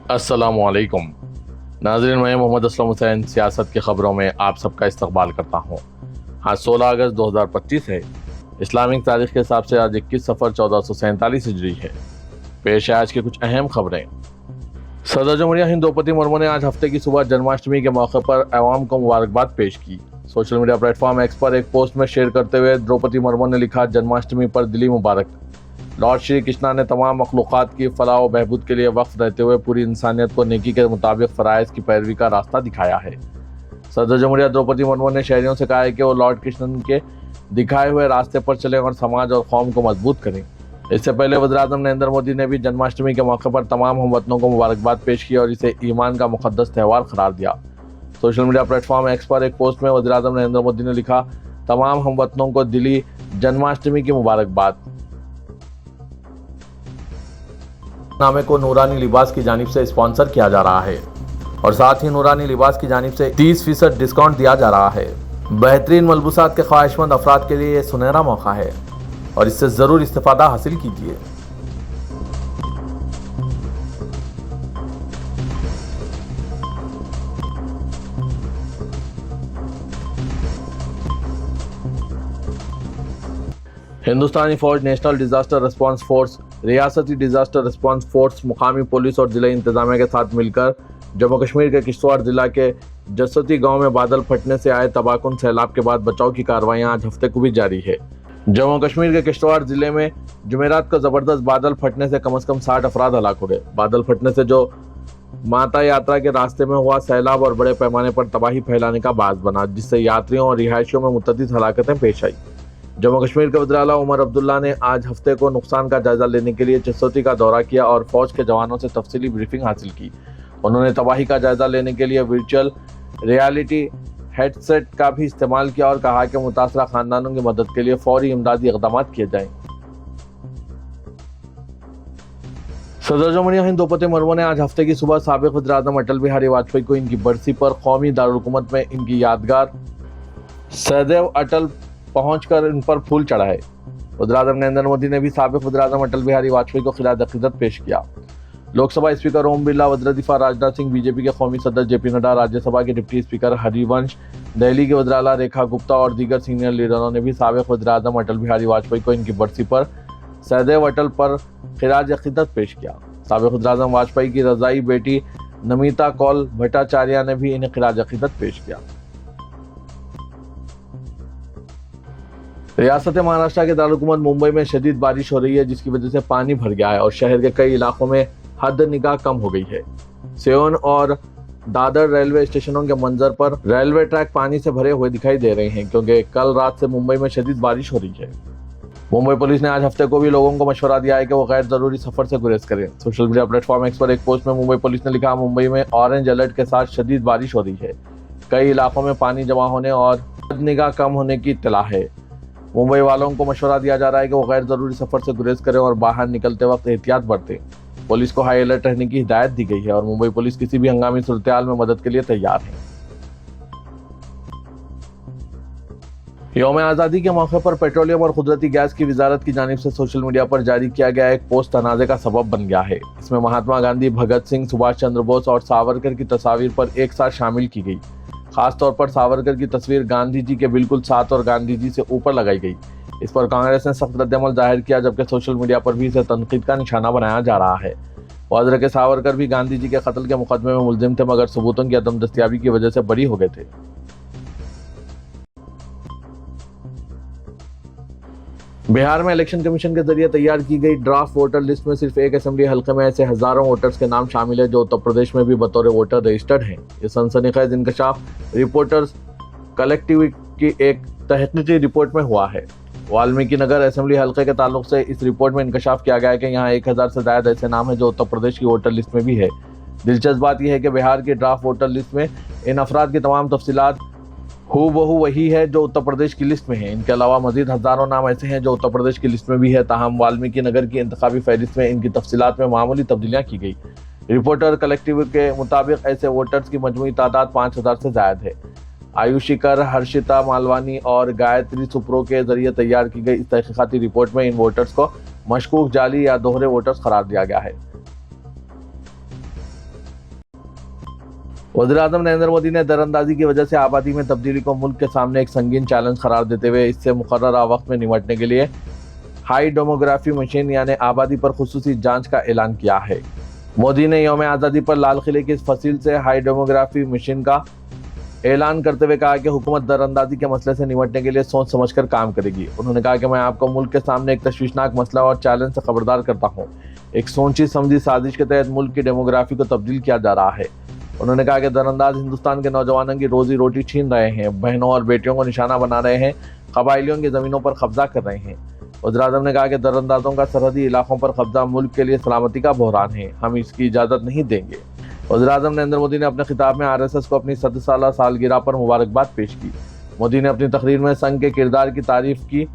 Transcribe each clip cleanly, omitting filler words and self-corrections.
अस्सलामुअलैकुम नाज़रीन, मैं मोहम्मद असलम हुसैन सियासत की ख़बरों में आप सबका इस्तकबाल करता हूँ। आज 16 अगस्त 2025 है। इस्लामिक तारीख के हिसाब से आज 21 सफ़र 1447 हिजरी है। पेश है आज की कुछ अहम खबरें। सदर जमहूरिया हिंद द्रौपदी मुर्मू ने आज हफ्ते की सुबह जन्माष्टमी के मौके पर अवाम को मुबारकबाद पेश की। सोशल मीडिया प्लेटफॉर्म एक्स पर एक पोस्ट में शेयर करते हुए द्रौपदी मुर्मू ने लिखा, जन्माष्टमी पर दिली मुबारक। लॉर्ड श्री कृष्णा ने तमाम मखलूक़ात की फलाह व बहबूद के लिए वक्फ रहते हुए पूरी इंसानियत को नेकी के मुताबिक फ़राइज़ की पैरवी का रास्ता दिखाया है। सदर जमहूरिया द्रौपदी मुर्मू ने शहरियों से कहा है कि वो लॉर्ड कृष्णन के दिखाए हुए रास्ते पर चलें और समाज और कौम को मजबूत करें। इससे पहले वज़ीर-ए-आज़म नरेंद्र मोदी ने भी जन्माष्टमी के मौके पर तमाम हमवतनों को मुबारकबाद पेश की और इसे ईमान का मुक़द्दस त्यौहार करार दिया। सोशल मीडिया प्लेटफॉर्म एक्स पर एक पोस्ट में वज़ीर-ए-आज़म नरेंद्र मोदी ने लिखा, तमाम हमवतनों को दिली जन्माष्टमी की मुबारकबाद। नामे को नूरानी लिबास की जानिब से स्पॉन्सर किया जा रहा है और साथ ही नूरानी लिबास की जानिब से 30% डिस्काउंट दिया जा रहा है। बेहतरीन मलबूसात के ख्वाहिशमंद अफराद के लिए ये सुनहरा मौका है और इससे ज़रूर इस्तिफादा हासिल कीजिए। हिंदुस्तानी फौज, नेशनल डिजास्टर रिस्पांस फोर्स, रियासती डिजास्टर रिस्पांस फोर्स, मुकामी पुलिस और जिला इंतजामिया के साथ मिलकर जम्मू कश्मीर के किश्तवाड़ जिला के जसोती गांव में बादल फटने से आए तबाहकुन सैलाब के बाद बचाव की कार्रवाइयां आज हफ्ते को भी जारी है। जम्मू कश्मीर के किश्तवाड़ जिले में जुमेरात को जबरदस्त बादल फटने से कम 60 अफराद हलाक हो गए। बादल फटने से जो माता यात्रा के रास्ते में हुआ सैलाब और बड़े पैमाने पर तबाही फैलाने का बायस बना, जिससे यात्रियों और रिहायशियों में मुतअद्दिद हलाकतें पेश आई। जम्मू कश्मीर के वज़ीर आला उमर अब्दुल्ला ने आज हफ्ते को नुकसान का जायजा लेने के लिए जसोती का दौरा किया और फौज के जवानों से तफसीली ब्रीफिंग हासिल की। उन्होंने तबाही का जायजा लेने के लिए वर्चुअल रियलिटी हेडसेट का भी इस्तेमाल किया और कहा कि मुतासरा खानदानों की मदद के लिए फौरी इमदादी इक़दाम किए जाएं। सदर जमहूरिया हिंद द्रौपदी मुर्मू ने आज हफ्ते की सुबह साबिक़ वज़ीर-ए-आज़म अटल बिहारी वाजपेयी को इनकी बरसी पर कौमी दारुल हुकूमत में इनकी यादगार सदैव अटल पहुंचकर इन पर फूल चढ़ाए। वज़ीर-ए-आज़म नरेंद्र मोदी ने भी साबिक़ वज़ीर-ए-आज़म अटल बिहारी वाजपेयी को खिराज अक़ीदत पेश किया। लोकसभा स्पीकर ओम बिरला, वज़ीर दिफा राजनाथ सिंह, बीजेपी के कौमी सदर जेपी नड्डा, राज्यसभा के डिप्टी स्पीकर हरिवंश, दिल्ली के वज़ीर आला रेखा गुप्ता और दीगर सीनियर लीडरों ने भी साबिक़ वज़ीर-ए-आज़म अटल बिहारी वाजपेयी को इनकी बरसी पर सदैव अटल पर खिराज अक़ीदत पेश किया। साबिक़ वज़ीर-ए-आज़म वाजपेयी की रज़ाई बेटी नमिता कौल भट्टाचार्य ने भी इन्हें खिराज अक़ीदत पेश किया। रियासत महाराष्ट्र के दारुल-हुकूमत मुंबई में शदीद बारिश हो रही है, जिसकी वजह से पानी भर गया है और शहर के कई इलाकों में हद निगाह कम हो गई है। सेओन और दादर रेलवे स्टेशनों के मंजर पर रेलवे ट्रैक पानी से भरे हुए दिखाई दे रहे हैं, क्योंकि कल रात से मुंबई में शदीद बारिश हो रही है। मुंबई पुलिस ने आज हफ्ते को भी लोगों को मशवरा दिया है कि वो गैर जरूरी सफर से गुरेज करें। सोशल मीडिया प्लेटफॉर्म एक्स पर एक पोस्ट में मुंबई पुलिस ने लिखा, मुंबई में ऑरेंज अलर्ट के साथ शदीद बारिश हो रही है। कई इलाकों में पानी जमा होने और हद निगाह कम होने की इत्तला है। मुंबई वालों को मशवरा दिया जा रहा है कि वो गैर जरूरी सफर से गुरेज करें और बाहर निकलते वक्त एहतियात बरतें। पुलिस को हाई अलर्ट रहने की हिदायत दी गई है और मुंबई पुलिस किसी भी हंगामी सूरत-ए-हाल में मदद के लिए तैयार है। यौम आज़ादी के मौके पर पेट्रोलियम और कुदरती गैस की वजारत की जानिब से सोशल मीडिया पर जारी किया गया एक पोस्ट तनाज़े का सबब बन गया है। इसमें महात्मा गांधी, भगत सिंह, सुभाष चंद्र बोस और सावरकर की तस्वीर पर एक साथ शामिल की गई। खास तौर पर सावरकर की तस्वीर गांधी जी के बिल्कुल साथ और गांधी जी से ऊपर लगाई गई। इस पर कांग्रेस ने सख्त रद्द-ए-अमल जाहिर किया, जबकि सोशल मीडिया पर भी इसे तनकीद का निशाना बनाया जा रहा है। वाज़ह के सावरकर भी गांधी जी के कत्ल के मुकदमे में मुलजिम थे, मगर सबूतों की अदम दस्तियाबी की वजह से बरी हो गए थे। बिहार में इलेक्शन कमीशन के जरिए तैयार की गई ड्राफ्ट वोटर लिस्ट में सिर्फ एक असेंबली हल्के में ऐसे हजारों वोटर्स के नाम शामिल है जो उत्तर प्रदेश में भी बतौर वोटर रजिस्टर्ड हैं। ये सनसनीखेज इंकशाफ रिपोर्टर्स कलेक्टिव की एक तहकीकी रिपोर्ट में हुआ है। वाल्मीकि नगर असेंबली हल्के के ताल्लुक से इस रिपोर्ट में इंकशाफ किया गया है कि यहाँ 1000 से ज्यादा ऐसे नाम हैं जो उत्तर प्रदेश की वोटर लिस्ट में भी है। दिलचस्प बात यह है कि बिहार की ड्राफ्ट वोटर लिस्ट में इन अफराद की तमाम तफसीलात हूबहू वही है जो उत्तर प्रदेश की लिस्ट में है। इनके अलावा मजीद हजारों नाम ऐसे हैं जो उत्तर प्रदेश की लिस्ट में भी है, ताहम वाल्मीकि नगर की इंतखाबी फहरिस्त में इनकी तफसीलात में मामूली तब्दीलियाँ की गई। रिपोर्टर कलेक्टिव के मुताबिक ऐसे वोटर्स की मजमूई तादाद 5000 से ज्यादा है। आयुषी कर, हर्षिता मालवानी और गायत्री सुप्रो के जरिए तैयार की गई इस तहकीकाती रिपोर्ट में इन वोटर्स को मशकूक, जाली या दोहरे वोटर्स करार दिया गया है। वज़ीर-ए-आज़म नरेंद्र मोदी ने दरारंदाजी की वजह से आबादी में तब्दीली को मुल्क के सामने एक संगीन चैलेंज करार देते हुए इससे मुकर्ररा वक्त में निपटने के लिए हाई डेमोग्राफी मिशन यानी आबादी पर खुसूसी जांच का ऐलान किया है। मोदी ने यौम आज़ादी पर लाल किले की इस फसील से हाई डेमोग्राफी मिशन का ऐलान करते हुए कहा कि हुकूमत दरारंदाजी के मसले से निपटने के लिए सोच समझकर काम करेगी। उन्होंने कहा कि मैं आपको मुल्क के सामने एक तशवीशनाक मसला और चैलेंज से खबरदार करता हूँ। एक सोची समझी साजिश के तहत मुल्क की डेमोग्राफी को तब्दील किया जा रहा है। उन्होंने कहा कि दरारंदाज हिंदुस्तान के नौजवानों की रोजी रोटी छीन रहे हैं, बहनों और बेटियों को निशाना बना रहे हैं, कबाइलियों की ज़मीनों पर कब्जा कर रहे हैं। वज़ीर-ए-आज़म ने कहा कि दरारंदाजों का सरहदी इलाकों पर कब्जा मुल्क के लिए सलामती का बहरान है, हम इसकी इजाज़त नहीं देंगे। वज़ीर-ए-आज़म नरेंद्र मोदी ने अपने खिताब में आरएसएस को अपनी 70 साला सालगिरह पर मुबारकबाद पेश की। मोदी ने अपनी तकरीर में संघ के किरदार की तारीफ की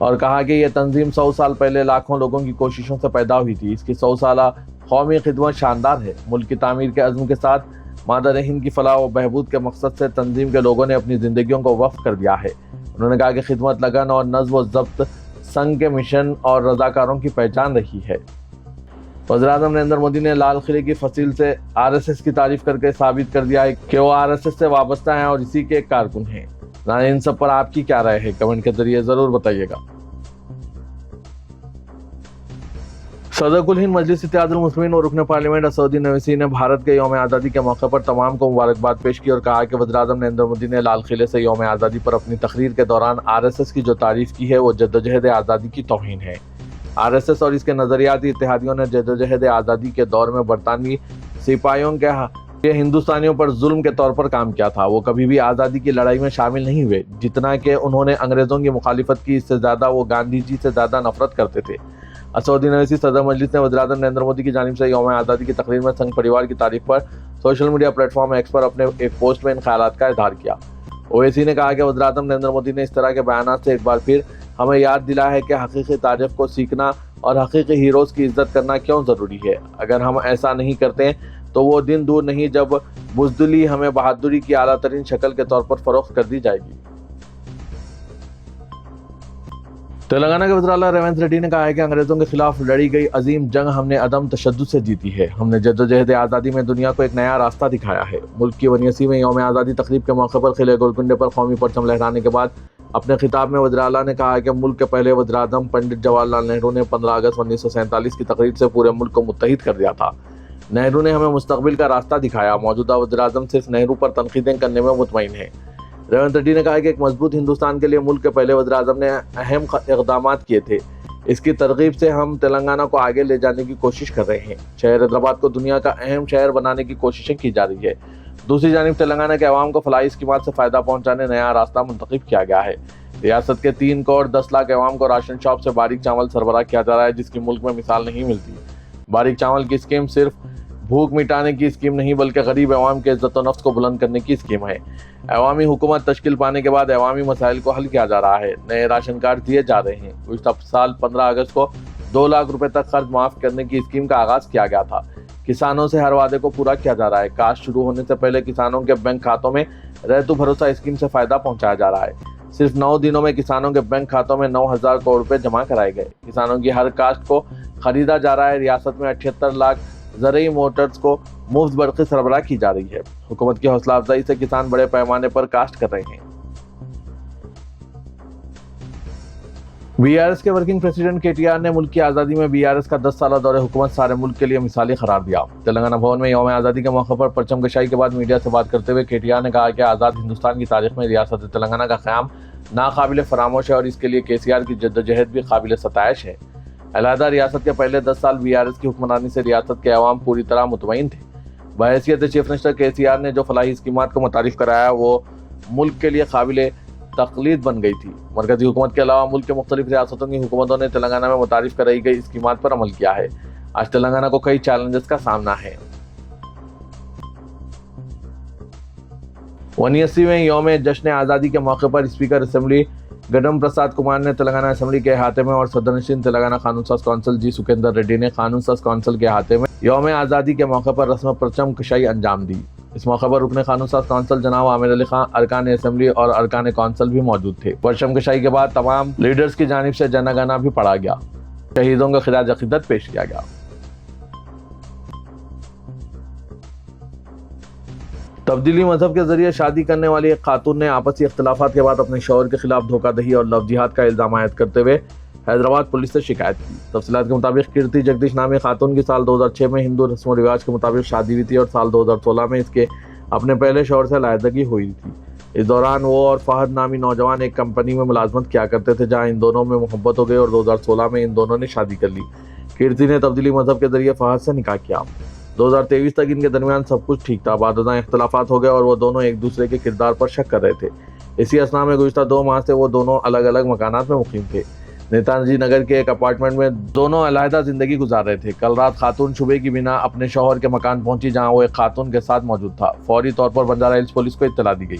और कहा कि यह तंजीम 100 साल पहले लाखों लोगों की कोशिशों से पैदा हुई थी। इसकी 100 साला कौमी खिदमत शानदार है। मुल्क की तामीर के अज़्म के साथ मादर हिंद की फलाह व बहबूद के मकसद से तंजीम के लोगों ने अपनी ज़िंदगियों को वक्फ कर दिया है। उन्होंने कहा कि खिदमत, लगन और नज़्म व ज़ब्त संघ के मिशन और रज़ाकारों की पहचान रही है। वज़ीर-ए-आज़म नरेंद्र मोदी ने लाल किले की फसील से आरएसएस की तारीफ करके साबित कर दिया है कि वो आरएसएस से वाबस्ता हैं और इसी के एक कारकुन हैं। इन सब पर आपकी क्या राय है, कमेंट के जरिए ज़रूर बताइएगा। सदर कुल हिंद मजलिस इत्तेहादुल मुस्लिमीन और रुकन पार्लियामेंट असदुद्दीन ओवैसी ने भारत के यौम आज़ादी के मौके पर तमाम को मुबारकबाद पेश की और कहा कि वज़ीर-ए-आज़म नरेंद्र मोदी ने लाल किले से यौम आज़ादी पर अपनी तकरीर के दौरान आरएसएस की जो तारीफ की है वो जद्दोजहद आज़ादी की तौहीन है। आरएसएस और इसके नज़रियाती इत्तेहादियों ने जद्दोजहद आज़ादी के दौर में बरतानवी सिपाहियों के हिंदुस्तानियों पर जुल्म के तौर पर काम किया था। वो कभी भी आज़ादी की लड़ाई में शामिल नहीं हुए। जितना कि उन्होंने अंग्रेज़ों की मुखालिफत की, इससे ज़्यादा वो गांधी जी से ज़्यादा नफरत करते थे। असदुद्दीन ओवैसी सदर मजलिस ने वज़ीर-ए-आज़म नरेंद्र मोदी की जानिब से यौम आज़ादी की तकरीर में संघ परिवार की तारीफ पर सोशल मीडिया प्लेटफॉर्म एक्स पर अपने एक पोस्ट में इन ख्यालात का इज़हार किया। ओवैसी ने कहा कि वज़ीर-ए-आज़म नरेंद्र मोदी ने इस तरह के बयानात से एक बार फिर हमें याद दिलाया है कि हकीकी तारीफ को सीखना और हकीकी हीरोज़ की इज्जत करना क्यों ज़रूरी है। अगर हम ऐसा नहीं करते तो वो दिन दूर नहीं जब बुज़दिली हमें बहादुरी की आला तरीन शक्ल के तौर पर फ़रोख्त कर दी जाएगी। तेलंगाना के वज़ीर आला रेवंत रेड्डी ने कहा है कि अंग्रेज़ों के खिलाफ लड़ी गई अजीम जंग हमने अदम तशद्दुद से जीती है। हमने जद्दोजहद आज़ादी में दुनिया को एक नया रास्ता दिखाया है। मुल्क की 89वीं यौम आज़ादी तकरीब के मौके पर किले गोलकुंडे पर कौमी परचम लहराने के बाद अपने खिताब में वज़ीर आला ने कहा कि मुल्क के पहले वज़ीर-ए-आज़म पंडित जवाहरलाल नेहरू ने 15 अगस्त 1947 की तकरीर से पूरे मुल्क को मुत्तहिद कर दिया था। नेहरू ने हमें मुस्तकबिल का रास्ता दिखाया। मौजूदा वज़ीर-ए-आज़म सिर्फ नेहरू पर तनकीदें करने में मुतमईन है। रेवंत रेड्डी ने कहा कि एक मजबूत हिंदुस्तान के लिए मुल्क के पहले वज़ीर-ए-आज़म ने अहम इक़दाम किए थे। इसकी तरगीब से हम तेलंगाना को आगे ले जाने की कोशिश कर रहे हैं। शहर हैदराबाद को दुनिया का अहम शहर बनाने की कोशिशें की जा रही है। दूसरी जानिब तेलंगाना के अवाम को फलाही स्कीमात से फ़ायदा पहुँचाने नया रास्ता मुंतखब किया गया है। रियासत के 3 करोड़ 10 लाख अवाम को राशन शॉप से बारीक चावल सरबराह किया जा रहा है, जिसकी मुल्क में मिसाल नहीं मिलती। बारीक चावल की स्कीम सिर्फ भूख मिटाने की स्कीम नहीं बल्कि गरीब अवाम के इज्जत व नफ्स को बुलंद करने की स्कीम है। अवामी हुकूमत तश्कील पाने के बाद अवामी मसाइल को हल किया जा रहा है। नए राशन कार्ड दिए जा रहे हैं। गुज़िश्ता साल 15 अगस्त को 2 लाख रुपए तक खर्च माफ़ करने की स्कीम का आगाज़ किया गया था। किसानों से हर वादे को पूरा किया जा रहा है। काश्त शुरू होने से पहले किसानों के बैंक खातों में रहतु भरोसा स्कीम से फ़ायदा पहुँचाया जा रहा है। सिर्फ 9 दिनों में किसानों के बैंक खातों में 9,000 करोड़ रुपए जमा कराए गए। किसानों की हर काश्त को खरीदा जा रहा है। रियासत में 78 लाख ज़रई मोटर्स को मुफ्त बरक़ी सरबराह की जा रही है। हुकूमत की हौसला अफजाई से किसान बड़े पैमाने पर काश्त कर रहे हैं। बीआरएस के वर्किंग प्रेसिडेंट केटीआर ने मुल्क की आज़ादी में बीआरएस का 10 साला दौरे हुकूमत सारे मुल्क के लिए मिसाली करार दिया। तेलंगाना भवन में यौम आज़ादी के मौके पर परचम कशाई के बाद मीडिया से बात करते हुए केटीआर ने कहा कि आज़ाद हिंदुस्तान की तारीख में रियासत तेलंगाना का क़याम नाकाबिल फरामोश है और इसके लिए केसीआर की जद्दोजहद भी काबिल सताइश है। अलहदा रियासत के पहले 10 साल बीआरएस की हुक्मरानी से रियासत के अवाम पूरी तरह मुतमईन थे। बहैसियत चीफ मिनिस्टर केसीआर ने जो फलाही स्कीमात को मुतारिफ कराया वो मुल्क के लिए काबिल तकलीद बन गई थी। मरकजी हुकूमत के अलावा मुल्क के मुख्तलिफ रियासतों की हुकूमतों ने तेलंगाना में मुतारिफ कराई गई स्कीमात पर अमल किया है। आज तेलंगाना को कई चैलेंजेस का सामना है। 89वें यौम जश्न आज़ादी के मौके पर स्पीकर असेंबली गडम प्रसाद कुमार ने तेलंगाना असेंबली के अहाते में और सदरनशीन तेलंगाना कानून साज कौंसिल जी सुखेंदर रेड्डी ने कानून साज कौंसिल के अहाते में यौम आज़ादी के मौके पर रस्म परचम कशाई अंजाम दी। इस मौके पर रुकने कानून साज कौंसिल जनाब आमिर अली खान, अरकान असेंबली और अरकान कौंसिल भी मौजूद थे। परचम कशाई के बाद तमाम लीडर्स की जानिब से जनगणना भी पढ़ा गया। शहीदों का खिराज अकीदत पेश किया गया। تبدیلی مذہب کے ذریعے شادی کرنے والی ایک خاتون نے آپسی اختلافات کے بعد اپنے شوہر کے خلاف دھوکہ دہی اور لو جہاد کا الزام عائد کرتے ہوئے حیدرآباد پولیس سے شکایت کی۔ تفصیلات کے مطابق کیرتی جگدیش نامی خاتون کی سال 2006 میں ہندو رسم و رواج کے مطابق شادی ہوئی تھی اور سال 2016 میں اس کے اپنے پہلے شوہر سے علیحدگی ہوئی تھی۔ اس دوران وہ اور فہد نامی نوجوان ایک کمپنی میں ملازمت کیا کرتے تھے، جہاں ان دونوں میں محبت ہو گئی اور 2016 میں ان دونوں نے شادی کر لی۔ کیرتی نے تبدیلی مذہب کے ذریعے فہد سے نکاح کیا۔ 2023 تک ان کے درمیان سب کچھ ٹھیک تھا، بعد ازاں اختلافات ہو گئے اور وہ دونوں ایک دوسرے کے کردار پر شک کر رہے تھے۔ اسی اثنا میں گزشتہ 2 ماہ سے وہ دونوں الگ الگ مکانات میں مقیم تھے۔ نیتاجی نگر کے ایک اپارٹمنٹ میں دونوں علیحدہ زندگی گزار رہے تھے۔ کل رات خاتون شبے کی بنا اپنے شوہر کے مکان پہنچی، جہاں وہ ایک خاتون کے ساتھ موجود تھا۔ فوری طور پر بنجارہ ہلز پولیس کو اطلاع دی گئی۔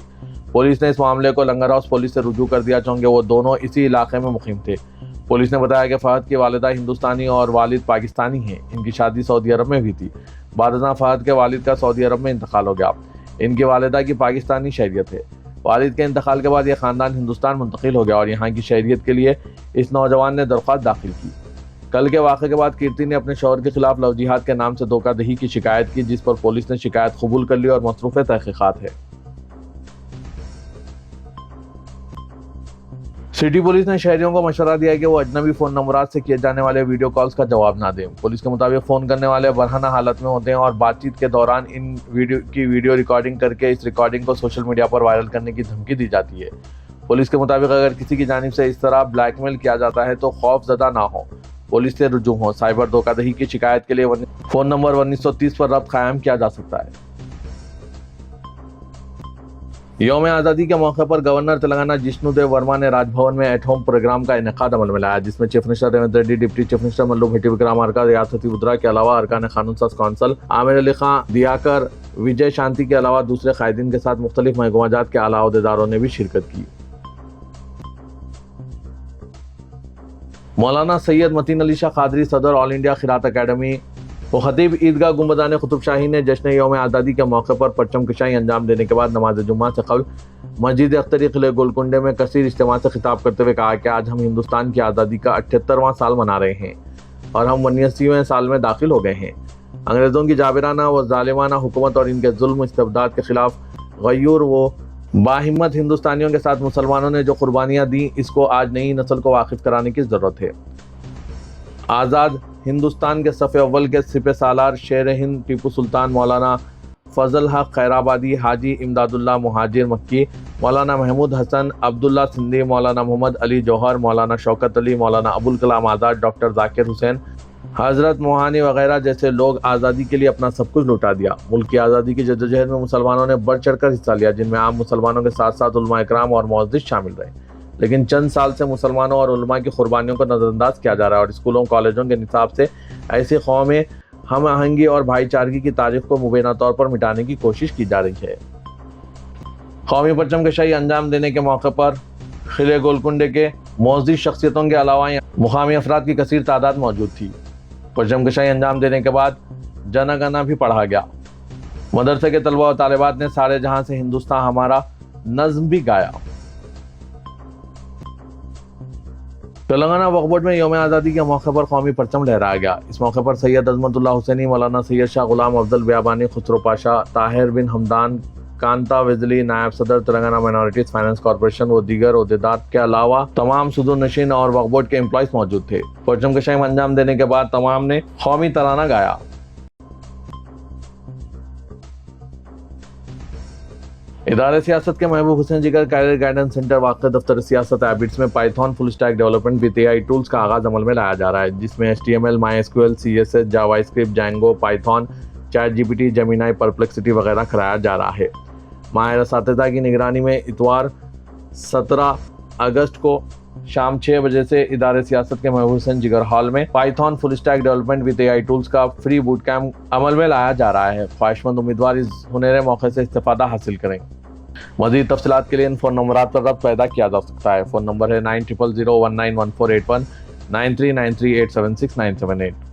پولیس نے اس معاملے کو لنگر ہاؤس پولیس سے رجوع کر دیا، چونکہ وہ دونوں اسی علاقے میں مقیم تھے۔ پولیس نے بتایا کہ فہد کی والدہ ہندوستانی اور والد پاکستانی ہیں۔ ان کی شادی سعودی عرب میں ہوئی تھی۔ بعد ازاں فہد کے والد کا سعودی عرب میں انتقال ہو گیا۔ ان کی والدہ کی پاکستانی شہریت ہے۔ والد کے انتقال کے بعد یہ خاندان ہندوستان منتقل ہو گیا اور یہاں کی شہریت کے لیے اس نوجوان نے درخواست داخل کی۔ کل کے واقعے کے بعد کیرتی نے اپنے شوہر کے خلاف لو جہاد کے نام سے دھوکہ دہی کی شکایت کی، جس پر پولیس نے شکایت قبول کر لی اور مصروف تحقیقات ہے۔ سٹی پولیس نے شہریوں کو مشورہ دیا ہے کہ وہ اجنبی فون نمبرات سے کیے جانے والے ویڈیو کالز کا جواب نہ دیں۔ پولیس کے مطابق فون کرنے والے برہنہ حالت میں ہوتے ہیں اور بات چیت کے دوران ان ویڈیو ریکارڈنگ کر کے اس ریکارڈنگ کو سوشل میڈیا پر وائرل کرنے کی دھمکی دی جاتی ہے۔ پولیس کے مطابق اگر کسی کی جانب سے اس طرح بلیک میل کیا جاتا ہے تو خوف زدہ نہ ہو، پولیس سے رجوع ہو۔ سائبر دھوکہ دہی کی شکایت کے لیے فون نمبر 1930 پر رابطہ قائم کیا جا سکتا ہے۔ یوم آزادی کے موقع پر گورنر تلنگانہ جشنو دیو ورما نے راج بھون میں ایٹ ہوم پروگرام کا انعقاد عمل میں لایا، جس میں chief minister Revanth Reddy, deputy chief minister ملو بھٹی وکرامارکا، ریاستی وزراء کے علاوہ ارکان قانون ساز کونسل عامر علی خان، دیاکر، وجے شانتی کے علاوہ دوسرے قائدین کے ساتھ مختلف محکمہ جات کے اعلیٰ عہدیداروں نے بھی شرکت کی۔ مولانا سید متین علی شاہ قادری، صدر آل انڈیا قرات اکیڈمی و خطیب عیدگاہ گنبدان قطب شاہی نے جشن یوم آزادی کے موقع پر پرچم کشائی انجام دینے کے بعد نماز جمعہ سے قبل مسجد اختری قلعہ گولکنڈے میں کثیر اجتماع سے خطاب کرتے ہوئے کہا کہ آج ہم ہندوستان کی آزادی کا 78واں سال منا رہے ہیں اور ہم 79ویں سال میں داخل ہو گئے ہیں۔ انگریزوں کی جابرانہ و ظالمانہ حکومت اور ان کے ظلم و استبداد کے خلاف غیور و باہمت ہندوستانیوں کے ساتھ مسلمانوں نے جو قربانیاں دیں، اس کو آج نئی نسل کو واقف کرانے کی ضرورت ہے۔ آزاد ہندوستان کے صف اول کے سپہ سالار شیر ہند ٹیپو سلطان مولانا فضل حق خیرآبادی، حاجی امداد اللہ مہاجر مکی، مولانا محمود حسن عبداللہ سندھی، مولانا محمد علی جوہر، مولانا شوکت علی، مولانا ابوالکلام آزاد، ڈاکٹر ذاکر حسین، حضرت موہانی وغیرہ جیسے لوگ آزادی کے لیے اپنا سب کچھ لوٹا دیا۔ ملک کی آزادی کی جدوجہد میں مسلمانوں نے بڑھ چڑھ کر حصہ لیا، جن میں عام مسلمانوں کے ساتھ ساتھ علماء اکرام اور معزز شامل رہے۔ لیکن چند سال سے مسلمانوں اور علماء کی قربانیوں کو نظر انداز کیا جا رہا ہے اور اسکولوں کالجوں کے نصاب سے ایسی قومی ہم آہنگی اور بھائی چارگی کی تاریخ کو مبینہ طور پر مٹانے کی کوشش کی جا رہی ہے۔ قومی پرچم کشائی انجام دینے کے موقع پر قلعہ گولکنڈے کے معزز شخصیتوں کے علاوہ مقامی افراد کی کثیر تعداد موجود تھی۔ پرچم کشائی انجام دینے کے بعد جن گنا بھی پڑھا گیا۔ مدرسے کے طلبہ و طالبات نے سارے جہاں سے ہندوستان ہمارا نظم بھی گایا۔ تلنگانہ وقف بورڈ میں یوم آزادی کے موقع پر قومی پرچم لہرایا گیا۔ اس موقع پر سید عظمت اللہ حسینی، مولانا سید شاہ غلام افضل بیابانی، خسرو پاشا، طاہر بن حمدان، کانتا وزلی، نائب صدر تلنگانہ مائنورٹیز فائنانس کارپوریشن و دیگر عہدیدار کے علاوہ تمام صدور نشین اور وقف بورڈ کے امپلائیز موجود تھے۔ پرچم کشائی انجام دینے کے بعد تمام نے قومی ترانہ گایا۔ ادارے سیاست کے محبوب حسین جگر کیریئر گائیڈنس سینٹر واقع دفتر سیاست ایبٹس میں Python full stack development with AI tools کا آغاز عمل میں لایا جا رہا ہے، جس میں HTML، MySQL، CSS، JavaScript, Django, Python, chat GPT، Gemini, Perplexity وغیرہ کرایا جا رہا ہے۔ ماہر اساتذہ کی نگرانی میں اتوار 17 اگست کو شام 6 بجے سے ادارے سیاست کے محبوب حسین جگر ہال میں Python full stack development with AI tools کا فری بوٹ کیمپ عمل میں لایا جا رہا ہے۔ خواہش مند امیدوار اس ہنرے موقع سے استفادہ حاصل کریں۔ مزید تفصیلات کے لیے ان فون نمبرات پر رابطہ پیدا کیا جا سکتا ہے۔ فون نمبر ہے 9000191481 9393876978۔